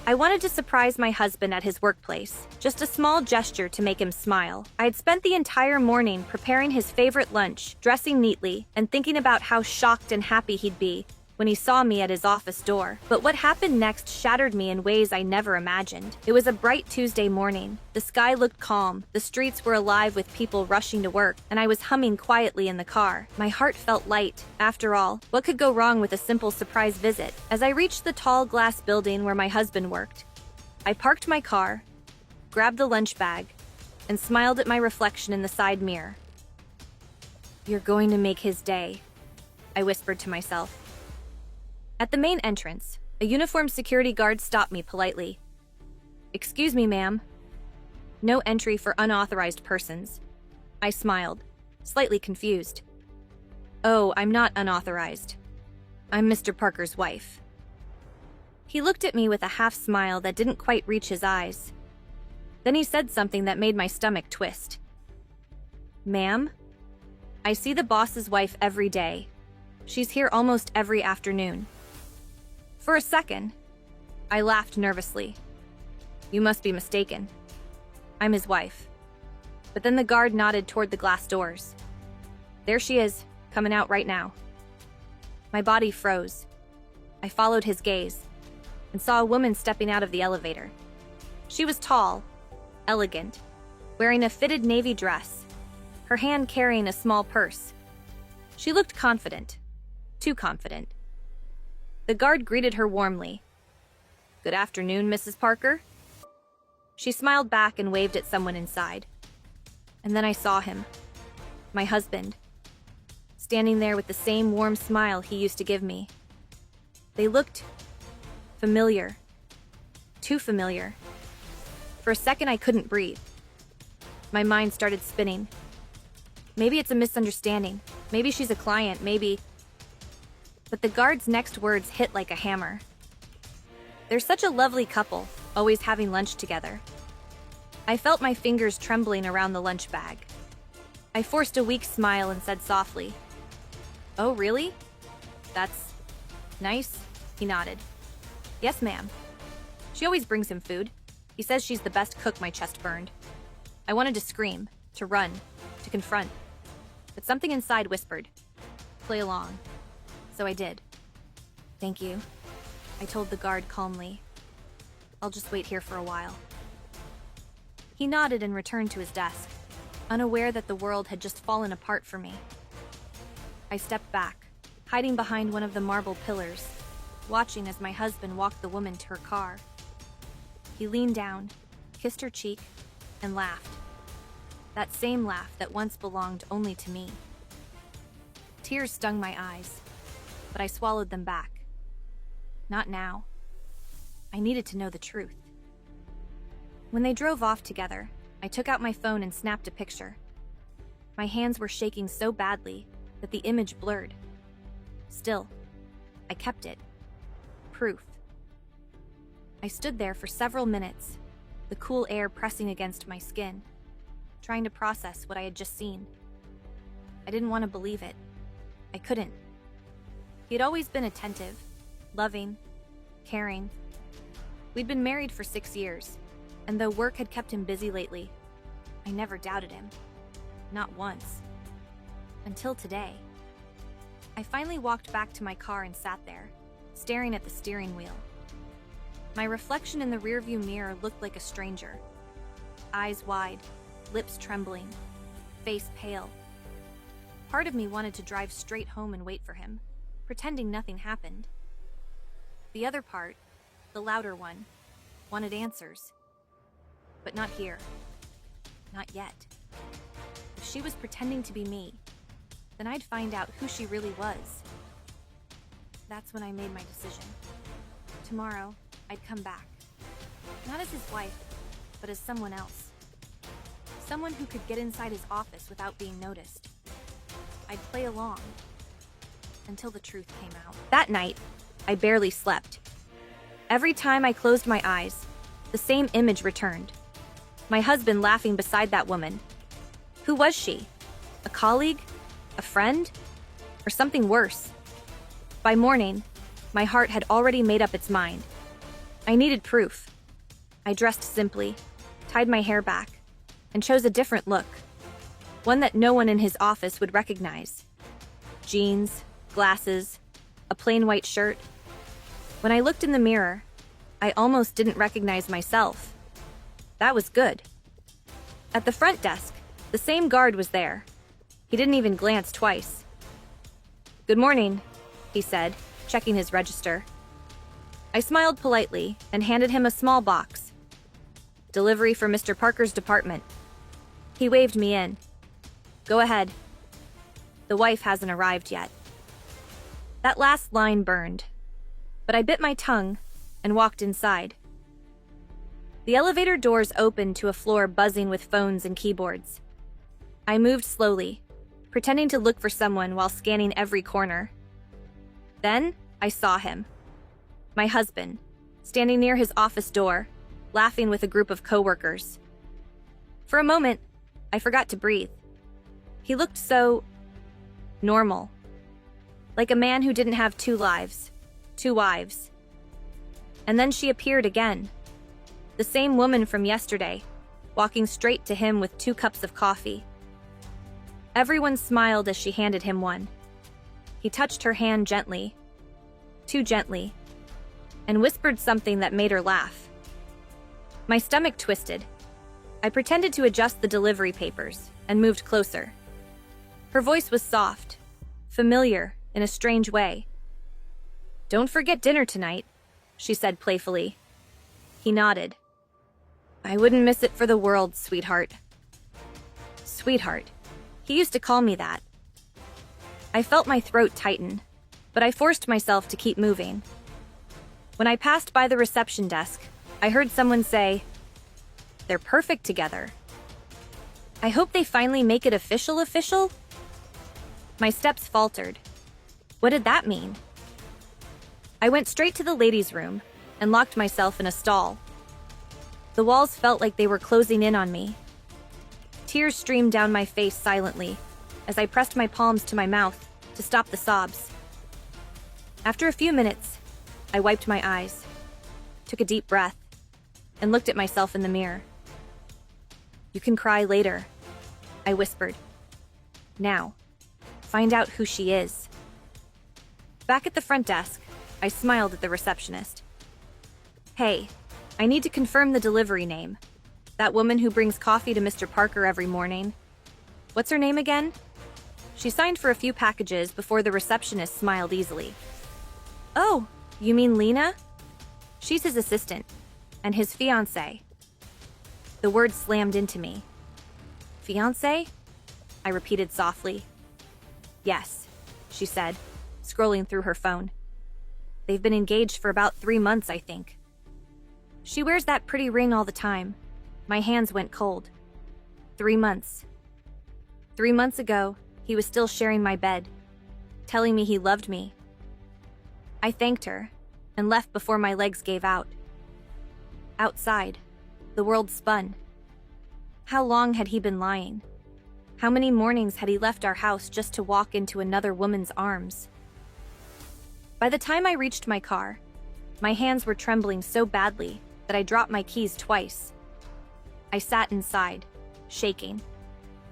I wanted to surprise my husband at his workplace, just a small gesture to make him smile. I had spent the entire morning preparing his favorite lunch, dressing neatly, and thinking about how shocked and happy he'd be when he saw me at his office door. But what happened next shattered me in ways I never imagined. It was a bright Tuesday morning. The sky looked calm, the streets were alive with people rushing to work, and I was humming quietly in the car. My heart felt light. After all, what could go wrong with a simple surprise visit? As I reached the tall glass building where my husband worked, I parked my car, grabbed the lunch bag, and smiled at my reflection in the side mirror. "You're going to make his day," I whispered to myself. At the main entrance, a uniformed security guard stopped me politely. "Excuse me, ma'am. No entry for unauthorized persons." I smiled, slightly confused. "Oh, I'm not unauthorized. I'm Mr. Parker's wife." He looked at me with a half smile that didn't quite reach his eyes. Then he said something that made my stomach twist. "Ma'am, I see the boss's wife every day. She's here almost every afternoon." For a second, I laughed nervously. "You must be mistaken. I'm his wife." But then the guard nodded toward the glass doors. "There she is, coming out right now." My body froze. I followed his gaze and saw a woman stepping out of the elevator. She was tall, elegant, wearing a fitted navy dress, her hand carrying a small purse. She looked confident, too confident. The guard greeted her warmly. "Good afternoon, Mrs. Parker." She smiled back and waved at someone inside. And then I saw him, my husband, standing there with the same warm smile he used to give me. They looked familiar, too familiar. For a second, I couldn't breathe. My mind started spinning. Maybe it's a misunderstanding. Maybe she's a client, maybe... But the guard's next words hit like a hammer. "They're such a lovely couple, always having lunch together." I felt my fingers trembling around the lunch bag. I forced a weak smile and said softly, "Oh, really? That's nice," he nodded. "Yes, ma'am. She always brings him food. He says she's the best cook." My chest burned. I wanted to scream, to run, to confront. But something inside whispered, "Play along." So I did. "Thank you," I told the guard calmly. "I'll just wait here for a while." He nodded and returned to his desk, unaware that the world had just fallen apart for me. I stepped back, hiding behind one of the marble pillars, watching as my husband walked the woman to her car. He leaned down, kissed her cheek, and laughed. That same laugh that once belonged only to me. Tears stung my eyes, but I swallowed them back. Not now. I needed to know the truth. When they drove off together, I took out my phone and snapped a picture. My hands were shaking so badly that the image blurred. Still, I kept it. Proof. I stood there for several minutes, the cool air pressing against my skin, trying to process what I had just seen. I didn't want to believe it. I couldn't. He had always been attentive, loving, caring. We'd been married for 6 years, and though work had kept him busy lately, I never doubted him. Not once. Until today. I finally walked back to my car and sat there, staring at the steering wheel. My reflection in the rearview mirror looked like a stranger. Eyes wide, lips trembling, face pale. Part of me wanted to drive straight home and wait for him, pretending nothing happened. The other part, the louder one, wanted answers. But not here. Not yet. If she was pretending to be me, then I'd find out who she really was. That's when I made my decision. Tomorrow, I'd come back. Not as his wife, but as someone else. Someone who could get inside his office without being noticed. I'd play along. Until the truth came out. That night, I barely slept. Every time I closed my eyes, the same image returned. My husband laughing beside that woman. Who was she? A colleague? A friend? Or something worse? By morning, my heart had already made up its mind. I needed proof. I dressed simply, tied my hair back, and chose a different look. One that no one in his office would recognize. Jeans, glasses, a plain white shirt. When I looked in the mirror, I almost didn't recognize myself. That was good. At the front desk, the same guard was there. He didn't even glance twice. "Good morning," he said, checking his register. I smiled politely and handed him a small box. "Delivery for Mr. Parker's department." He waved me in. "Go ahead. The wife hasn't arrived yet." That last line burned, but I bit my tongue and walked inside. The elevator doors opened to a floor buzzing with phones and keyboards. I moved slowly, pretending to look for someone while scanning every corner. Then I saw him. My husband, standing near his office door, laughing with a group of coworkers. For a moment, I forgot to breathe. He looked so normal. Like a man who didn't have two lives, two wives. And then she appeared again. The same woman from yesterday, walking straight to him with 2 cups of coffee. Everyone smiled as she handed him one. He touched her hand gently, too gently, and whispered something that made her laugh. My stomach twisted. I pretended to adjust the delivery papers and moved closer. Her voice was soft, familiar in a strange way. "Don't forget dinner tonight," she said playfully. He nodded. "I wouldn't miss it for the world, sweetheart." Sweetheart. He used to call me that. I felt my throat tighten, but I forced myself to keep moving. When I passed by the reception desk, I heard someone say, "They're perfect together." I hope they finally make it official? My steps faltered. What did that mean? I went straight to the ladies' room and locked myself in a stall. The walls felt like they were closing in on me. Tears streamed down my face silently as I pressed my palms to my mouth to stop the sobs. After a few minutes, I wiped my eyes, took a deep breath, and looked at myself in the mirror. "You can cry later," I whispered. "Now, find out who she is." Back at the front desk, I smiled at the receptionist. "Hey, I need to confirm the delivery name. That woman who brings coffee to Mr. Parker every morning. What's her name again?" She signed for a few packages before the receptionist smiled easily. "Oh, you mean Lena? She's his assistant, and his fiancée." The word slammed into me. "Fiancé?" I repeated softly. "Yes," she said, scrolling through her phone. "They've been engaged for about 3 months, I think. She wears that pretty ring all the time." My hands went cold. 3 months. 3 months ago, he was still sharing my bed, telling me he loved me. I thanked her and left before my legs gave out. Outside, the world spun. How long had he been lying? How many mornings had he left our house just to walk into another woman's arms? By the time I reached my car, my hands were trembling so badly that I dropped my keys twice. I sat inside, shaking,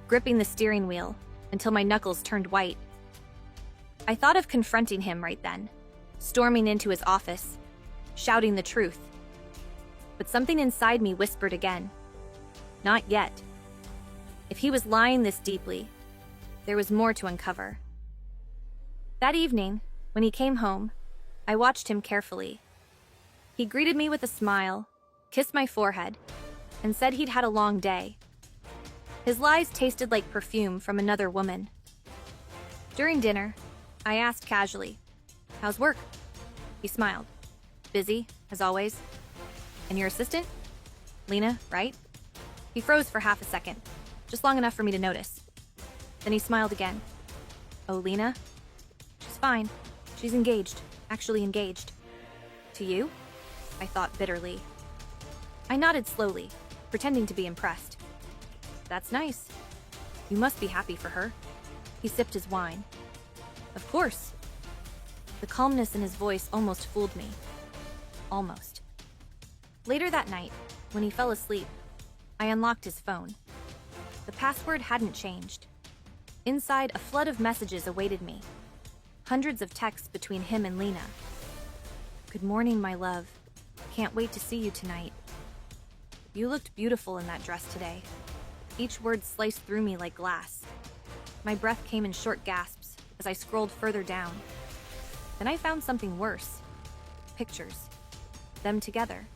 gripping the steering wheel until my knuckles turned white. I thought of confronting him right then, storming into his office, shouting the truth. But something inside me whispered again, "Not yet." If he was lying this deeply, there was more to uncover. That evening, when he came home, I watched him carefully. He greeted me with a smile, kissed my forehead, and said he'd had a long day. His lies tasted like perfume from another woman. During dinner, I asked casually, "How's work?" He smiled. "Busy, as always." "And your assistant? Lena, right?" He froze for half a second, just long enough for me to notice. Then he smiled again. "Oh, Lena? She's fine. She's engaged, actually engaged." "To you?" I thought bitterly. I nodded slowly, pretending to be impressed. "That's nice. You must be happy for her." He sipped his wine. "Of course." The calmness in his voice almost fooled me. Almost. Later that night, when he fell asleep, I unlocked his phone. The password hadn't changed. Inside, a flood of messages awaited me. Hundreds of texts between him and Lena. "Good morning, my love. Can't wait to see you tonight. You looked beautiful in that dress today." Each word sliced through me like glass. My breath came in short gasps as I scrolled further down. Then I found something worse. Pictures. Them together.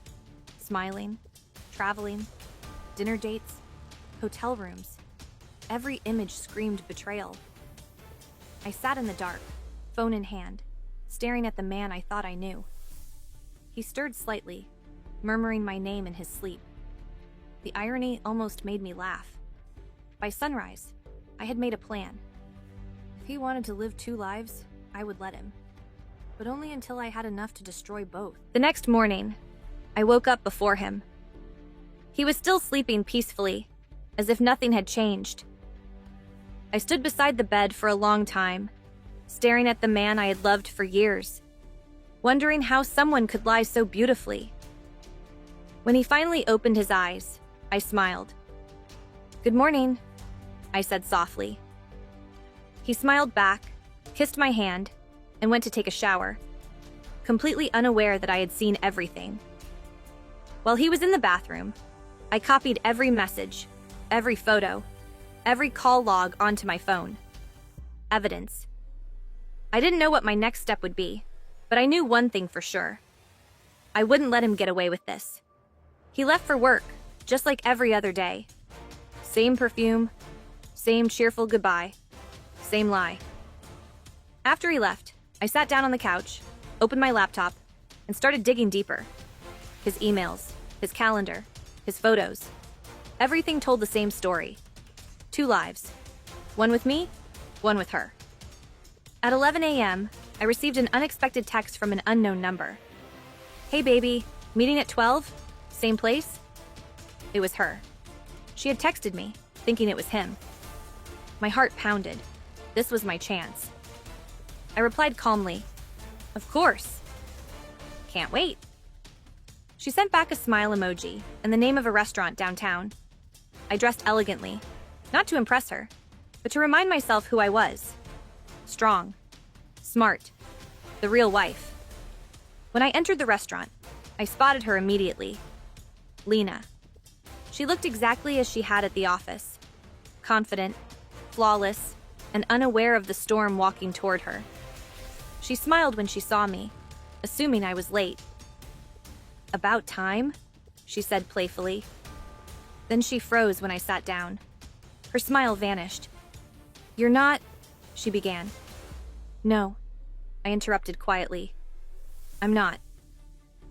Smiling, traveling, dinner dates, hotel rooms. Every image screamed betrayal. I sat in the dark, phone in hand, staring at the man I thought I knew. He stirred slightly, murmuring my name in his sleep. The irony almost made me laugh. By sunrise, I had made a plan. If he wanted to live two lives, I would let him. But only until I had enough to destroy both. The next morning, I woke up before him. He was still sleeping peacefully, as if nothing had changed. I stood beside the bed for a long time, staring at the man I had loved for years, wondering how someone could lie so beautifully. When he finally opened his eyes, I smiled. "Good morning," I said softly. He smiled back, kissed my hand, and went to take a shower, completely unaware that I had seen everything. While he was in the bathroom, I copied every message, every photo, every call log onto my phone. Evidence. I didn't know what my next step would be, but I knew one thing for sure. I wouldn't let him get away with this. He left for work, just like every other day. Same perfume, same cheerful goodbye, same lie. After he left, I sat down on the couch, opened my laptop, and started digging deeper. His emails, his calendar, his photos. Everything told the same story. Two lives. One with me, one with her. At 11 a.m., I received an unexpected text from an unknown number. "Hey baby, meeting at 12? Same place?" It was her. She had texted me, thinking it was him. My heart pounded. This was my chance. I replied calmly, "Of course. Can't wait." She sent back a smile emoji and the name of a restaurant downtown. I dressed elegantly, not to impress her, but to remind myself who I was. Strong, smart, the real wife. When I entered the restaurant, I spotted her immediately. Lena. She looked exactly as she had at the office. Confident, flawless, and unaware of the storm walking toward her. She smiled when she saw me, assuming I was late. "About time?" she said playfully. Then she froze when I sat down. Her smile vanished. "You're not," she began. "No," I interrupted quietly. "I'm not.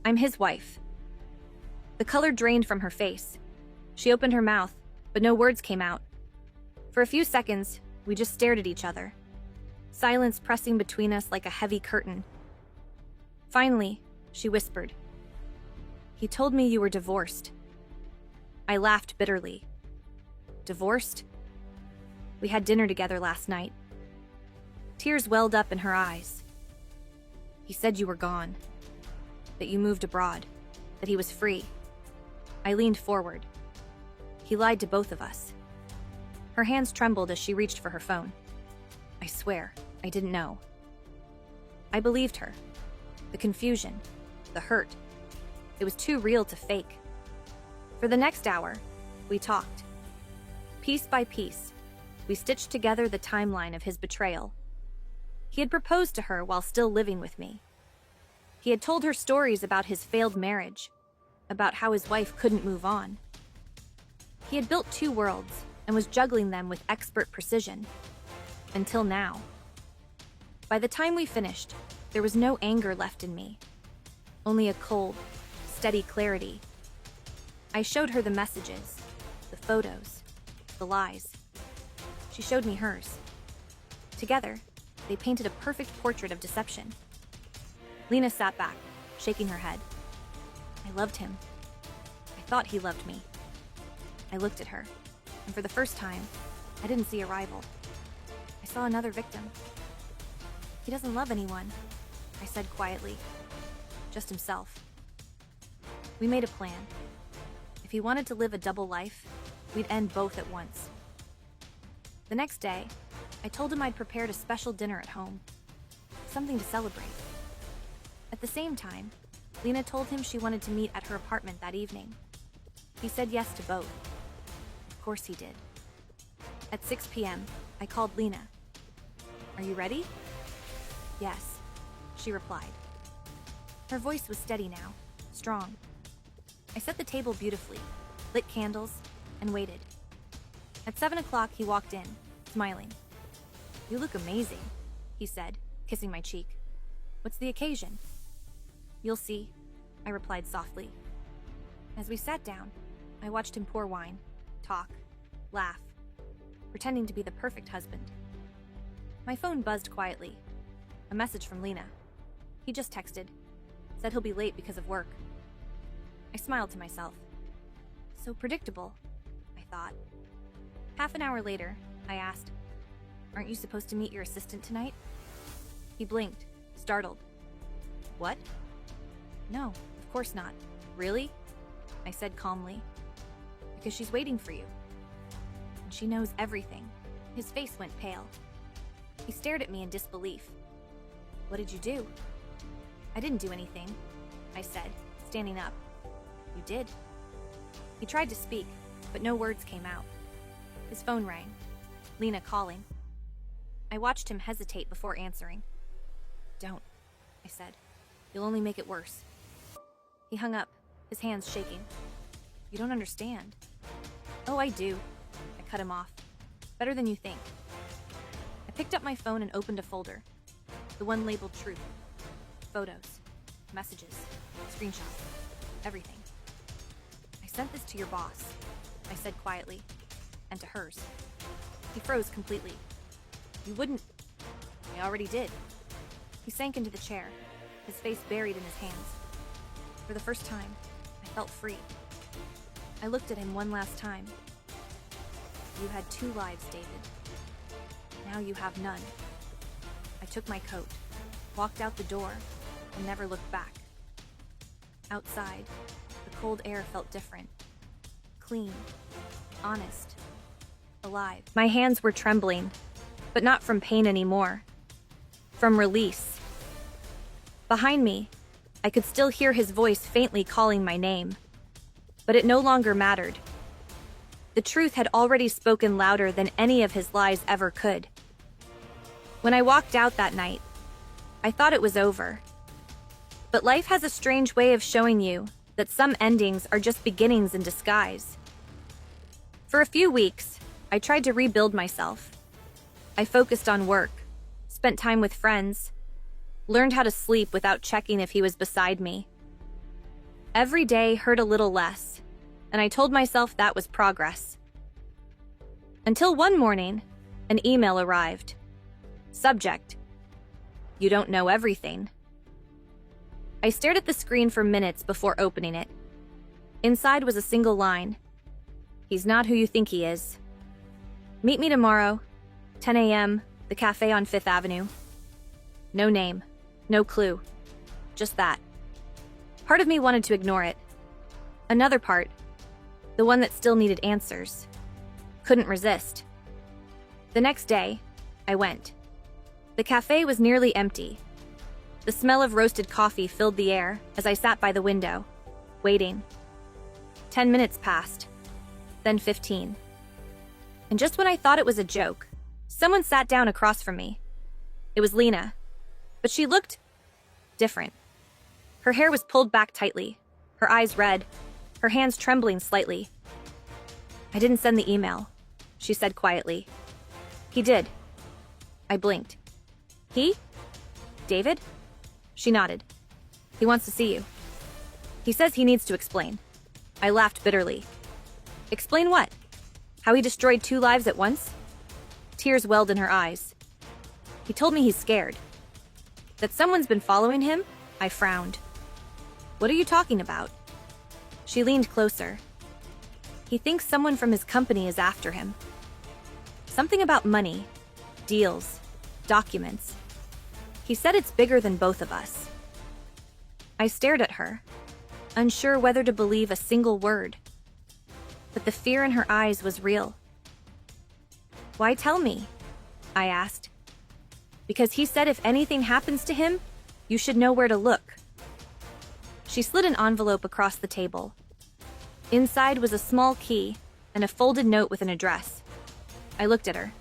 I'm his wife." The color drained from her face. She opened her mouth, but no words came out. For a few seconds, we just stared at each other, silence pressing between us like a heavy curtain. Finally, she whispered, "He told me you were divorced." I laughed bitterly. Divorced? We had dinner together last night. Tears welled up in her eyes. "He said you were gone, that you moved abroad, that he was free." I leaned forward. "He lied to both of us." Her hands trembled as she reached for her phone. "I swear, I didn't know." I believed her. The confusion, the hurt. It was too real to fake. For the next hour, we talked. Piece by piece, we stitched together the timeline of his betrayal. He had proposed to her while still living with me. He had told her stories about his failed marriage, about how his wife couldn't move on. He had built two worlds and was juggling them with expert precision. Until now. By the time we finished, there was no anger left in me. Only a cold, steady clarity. I showed her the messages, the photos, the lies. She showed me hers. Together, they painted a perfect portrait of deception. Lena sat back, shaking her head. I loved him. I thought he loved me. I looked at her, and for the first time, I didn't see a rival. I saw another victim. He doesn't love anyone, I said quietly. Just himself. We made a plan. If he wanted to live a double life, we'd end both at once. The next day, I told him I'd prepared a special dinner at home. Something to celebrate. At the same time, Lena told him she wanted to meet at her apartment that evening. He said yes to both. Of course he did. At 6 p.m., I called Lena. "Are you ready?" "Yes," she replied. Her voice was steady now, strong. I set the table beautifully, lit candles, and waited. At 7 o'clock, he walked in, smiling. "You look amazing," he said, kissing my cheek. "What's the occasion?" "You'll see," I replied softly. As we sat down, I watched him pour wine, talk, laugh, pretending to be the perfect husband. My phone buzzed quietly. A message from Lena. He just texted. Said he'll be late because of work. I smiled to myself. So predictable, I thought. Half an hour later, I asked, "Aren't you supposed to meet your assistant tonight?" He blinked, startled. "What?" "No, of course not." "Really?" I said calmly. "Because she's waiting for you. And she knows everything." His face went pale. He stared at me in disbelief. "What did you do?" "I didn't do anything," I said, standing up. "You did." He tried to speak, but no words came out. His phone rang. Lena calling. I watched him hesitate before answering. "Don't," I said. "You'll only make it worse." He hung up, his hands shaking. "You don't understand." "Oh, I do." I cut him off. "Better than you think." I picked up my phone and opened a folder. The one labeled Truth. Photos, messages, screenshots, everything. "I sent this to your boss," I said quietly, "and to hers." He froze completely. "You wouldn't." "I already did." He sank into the chair, his face buried in his hands. For the first time, I felt free. I looked at him one last time. "You had 2 lives, David. Now you have none." I took my coat, walked out the door, and never looked back. Outside, the cold air felt different. Clean, honest, alive. My hands were trembling, but not from pain anymore. From release. Behind me, I could still hear his voice faintly calling my name. But it no longer mattered. The truth had already spoken louder than any of his lies ever could. When I walked out that night, I thought it was over. But life has a strange way of showing you that some endings are just beginnings in disguise. For a few weeks, I tried to rebuild myself. I focused on work, spent time with friends, learned how to sleep without checking if he was beside me. Every day hurt a little less, and I told myself that was progress. Until one morning, an email arrived. Subject: "You don't know everything." I stared at the screen for minutes before opening it. Inside was a single line. "He's not who you think he is. Meet me tomorrow, 10 a.m., the cafe on 5th Avenue. No name, no clue, just that. Part of me wanted to ignore it. Another part, the one that still needed answers, couldn't resist. The next day, I went. The cafe was nearly empty. The smell of roasted coffee filled the air as I sat by the window, waiting. 10 minutes passed, then 15. And just when I thought it was a joke, someone sat down across from me. It was Lena, but she looked different. Her hair was pulled back tightly, her eyes red, her hands trembling slightly. "I didn't send the email," she said quietly. "He did." I blinked. "He? David?" She nodded. "He wants to see you. He says he needs to explain." I laughed bitterly. "Explain what? How he destroyed 2 lives at once?" Tears welled in her eyes. "He told me he's scared. That someone's been following him?" I frowned. "What are you talking about?" She leaned closer. "He thinks someone from his company is after him. Something about money, deals, documents. He said it's bigger than both of us." I stared at her. unsure whether to believe a single word. But the fear in her eyes was real. "Why tell me?" I asked. "Because he said if anything happens to him, you should know where to look." She slid an envelope across the table. Inside was a small key and a folded note with an address. I looked at her.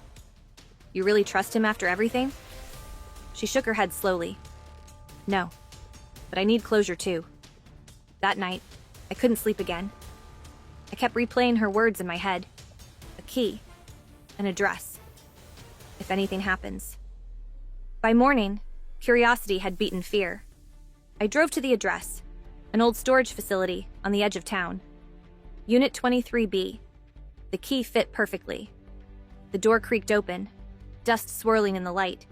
"You really trust him after everything?" She shook her head slowly. "No, but I need closure too." That night, I couldn't sleep again. I kept replaying her words in my head. A key, an address. If anything happens. By morning, curiosity had beaten fear. I drove to the address, an old storage facility on the edge of town. Unit 23B. The key fit perfectly. The door creaked open, dust swirling in the light.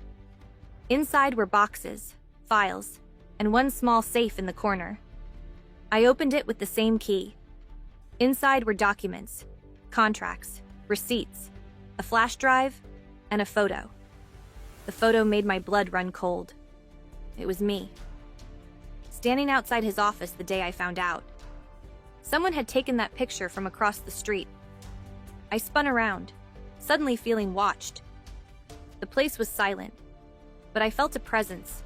Inside were boxes, files, and one small safe in the corner. I opened it with the same key. Inside were documents, contracts, receipts, a flash drive, and a photo. The photo made my blood run cold. It was me, standing outside his office the day I found out. Someone had taken that picture from across the street. I spun around, suddenly feeling watched. The place was silent, but I felt a presence,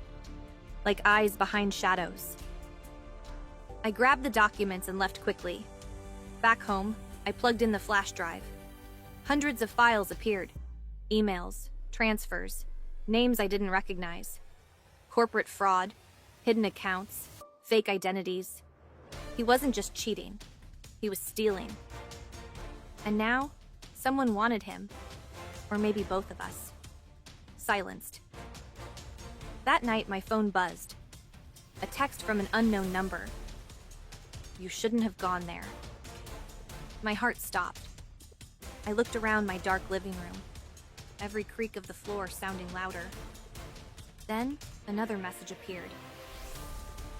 like eyes behind shadows. I grabbed the documents and left quickly. Back home, I plugged in the flash drive. Hundreds of files appeared. Emails, transfers, names I didn't recognize. Corporate fraud, hidden accounts, fake identities. He wasn't just cheating, he was stealing. And now, someone wanted him, or maybe both of us. Silenced. That night, my phone buzzed. A text from an unknown number. "You shouldn't have gone there." My heart stopped. I looked around my dark living room, every creak of the floor sounding louder. Then, another message appeared.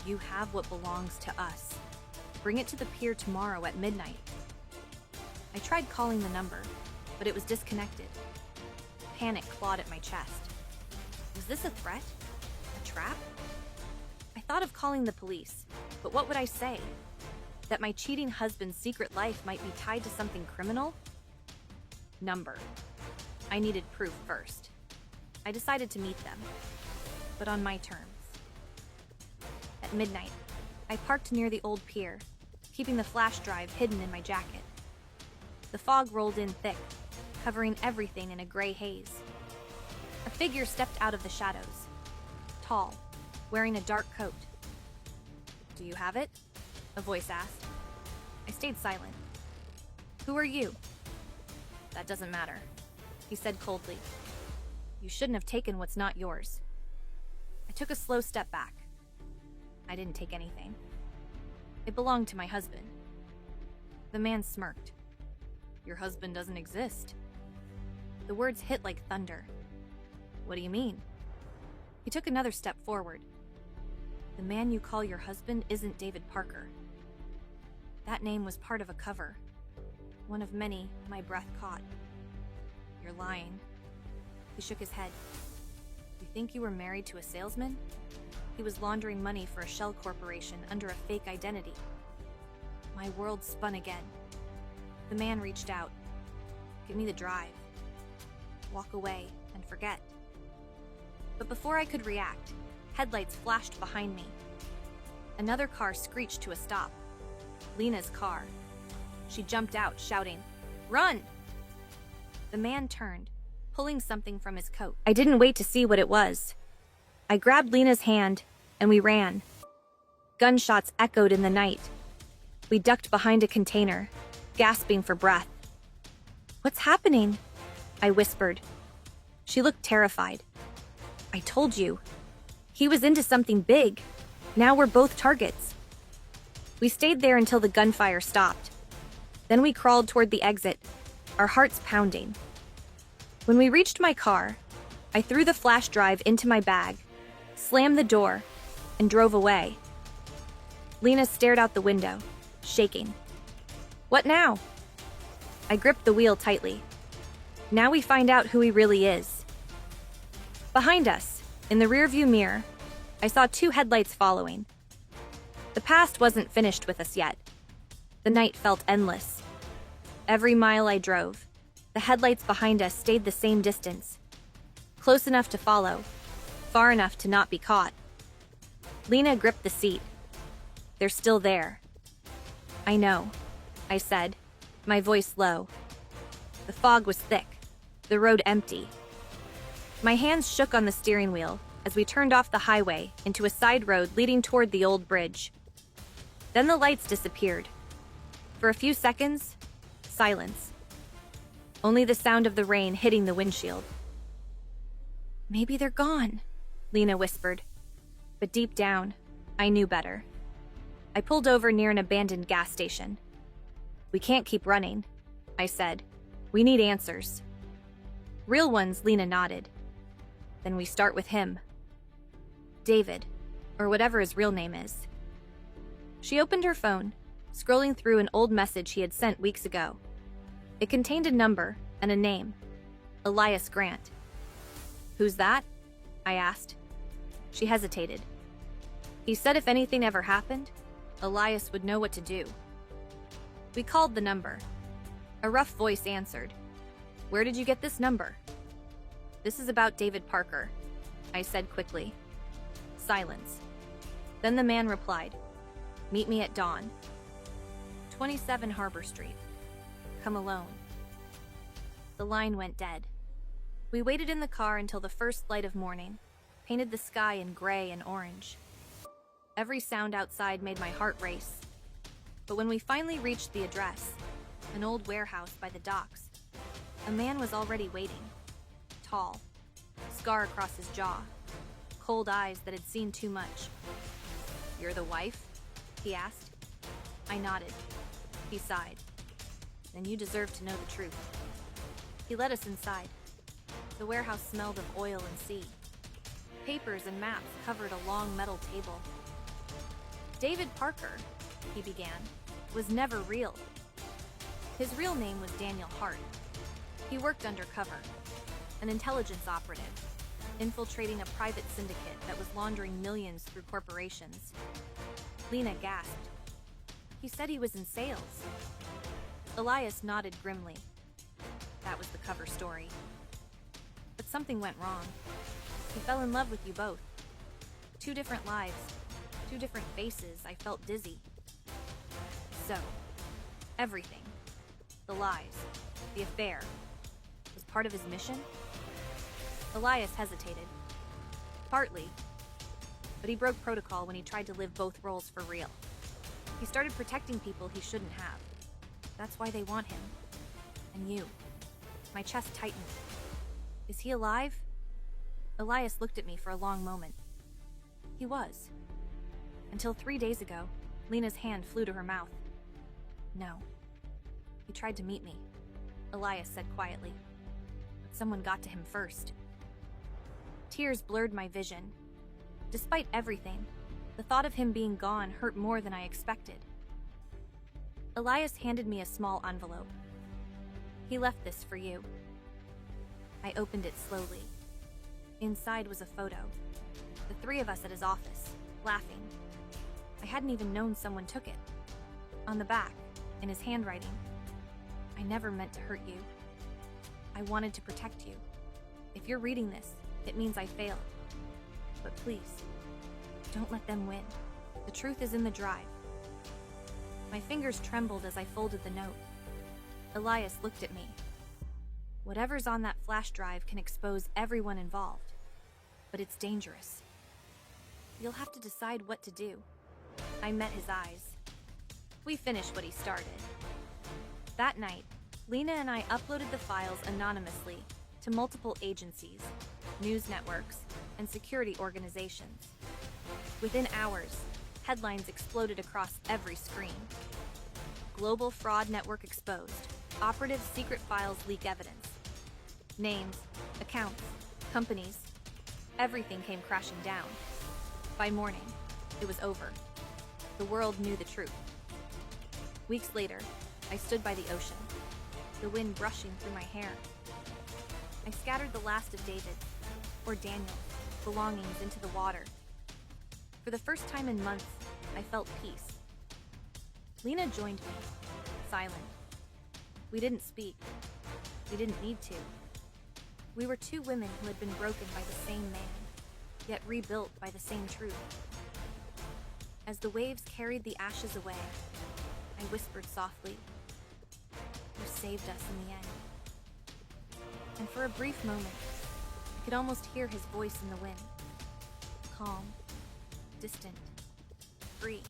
"You have what belongs to us. Bring it to the pier tomorrow at midnight." I tried calling the number, but it was disconnected. Panic clawed at my chest. Was this a threat? A trap? I thought of calling the police, but what would I say? That my cheating husband's secret life might be tied to something criminal? Number. I needed proof first. I decided to meet them, but on my terms. At midnight, I parked near the old pier, keeping the flash drive hidden in my jacket. The fog rolled in thick, covering everything in a gray haze. A figure stepped out of the shadows, tall, wearing a dark coat. "Do you have it?" a voice asked. I stayed silent. "Who are you?" "That doesn't matter," he said coldly. "You shouldn't have taken what's not yours." I took a slow step back. I didn't take anything. It belonged to my husband. The man smirked. "Your husband doesn't exist." The words hit like thunder. "What do you mean?" He took another step forward. "The man you call your husband isn't David Parker." That name was part of a cover. One of many my breath caught. "You're lying." He shook his head. "You think you were married to a salesman?" He was laundering money for a shell corporation under a fake identity. My world spun again. The man reached out. "Give me the drive. Walk away and forget." But before I could react, headlights flashed behind me. Another car screeched to a stop. Lena's car. She jumped out, shouting, "Run!" The man turned, pulling something from his coat. I didn't wait to see what it was. I grabbed Lena's hand, and we ran. Gunshots echoed in the night. We ducked behind a container, gasping for breath. "What's happening?" I whispered. She looked terrified. "I told you. He was into something big. Now we're both targets." We stayed there until the gunfire stopped. Then we crawled toward the exit, our hearts pounding. When we reached my car, I threw the flash drive into my bag, slammed the door, and drove away. Lena stared out the window, shaking. "What now?" I gripped the wheel tightly. Now we find out who he really is. Behind us, in the rearview mirror, I saw two headlights following. The past wasn't finished with us yet. The night felt endless. Every mile I drove, the headlights behind us stayed the same distance. Close enough to follow, far enough to not be caught. Lena gripped the seat. They're still there. I know, I said, my voice low. The fog was thick, the road empty. My hands shook on the steering wheel as we turned off the highway into a side road leading toward the old bridge. Then the lights disappeared. For a few seconds, silence. Only the sound of the rain hitting the windshield. Maybe they're gone, Lena whispered. But deep down, I knew better. I pulled over near an abandoned gas station. We can't keep running, I said. We need answers. Real ones, Lena nodded. Then we start with him. David, or whatever his real name is. She opened her phone, scrolling through an old message he had sent weeks ago. It contained a number and a name. Elias Grant. Who's that? I asked. She hesitated. He said if anything ever happened, Elias would know what to do. We called the number. A rough voice answered. Where did you get this number? This is about David Parker, I said quickly. Silence. Then the man replied, Meet me at dawn. 27 Harbor Street. Come alone. The line went dead. We waited in the car until the first light of morning, painted the sky in gray and orange. Every sound outside made my heart race. But when we finally reached the address, an old warehouse by the docks, a man was already waiting. Tall, scar across his jaw, cold eyes that had seen too much. You're the wife? He asked. I nodded. He sighed. Then you deserve to know the truth. He led us inside. The warehouse smelled of oil and sea. Papers and maps covered a long metal table. David Parker, he began, was never real. His real name was Daniel Hart. He worked undercover, an intelligence operative, infiltrating a private syndicate that was laundering millions through corporations. Lena gasped. He said he was in sales. Elias nodded grimly. That was the cover story. But something went wrong. He fell in love with you both. 2 different lives, 2 different faces. I felt dizzy. So, everything, the lies, the affair, was part of his mission? Elias hesitated. Partly. But he broke protocol when he tried to live both roles for real. He started protecting people he shouldn't have. That's why they want him. And you. My chest tightened. Is he alive? Elias looked at me for a long moment. He was. Until 3 days ago, Lena's hand flew to her mouth. No. He tried to meet me, Elias said quietly. But someone got to him first. Tears blurred my vision. Despite everything, the thought of him being gone hurt more than I expected. Elias handed me a small envelope. He left this for you. I opened it slowly. Inside was a photo. The 3 of us at his office, laughing. I hadn't even known someone took it. On the back, in his handwriting, I never meant to hurt you. I wanted to protect you. If you're reading this, it means I failed. But please, don't let them win. The truth is in the drive. My fingers trembled as I folded the note. Elias looked at me. Whatever's on that flash drive can expose everyone involved. But it's dangerous. You'll have to decide what to do. I met his eyes. We finished what he started. That night, Lena and I uploaded the files anonymously to multiple agencies, news networks, and security organizations. Within hours, headlines exploded across every screen. Global fraud network exposed. Operative secret files leak evidence. Names, accounts, companies, everything came crashing down. By morning, it was over. The world knew the truth. Weeks later, I stood by the ocean, the wind brushing through my hair. I scattered the last of David, or Daniel, belongings into the water. For the first time in months, I felt peace. Lena joined me, silent. We didn't speak. We didn't need to. We were two women who had been broken by the same man, yet rebuilt by the same truth. As the waves carried the ashes away, I whispered softly, "You saved us in the end." And for a brief moment, I could almost hear his voice in the wind. Calm, distant, free.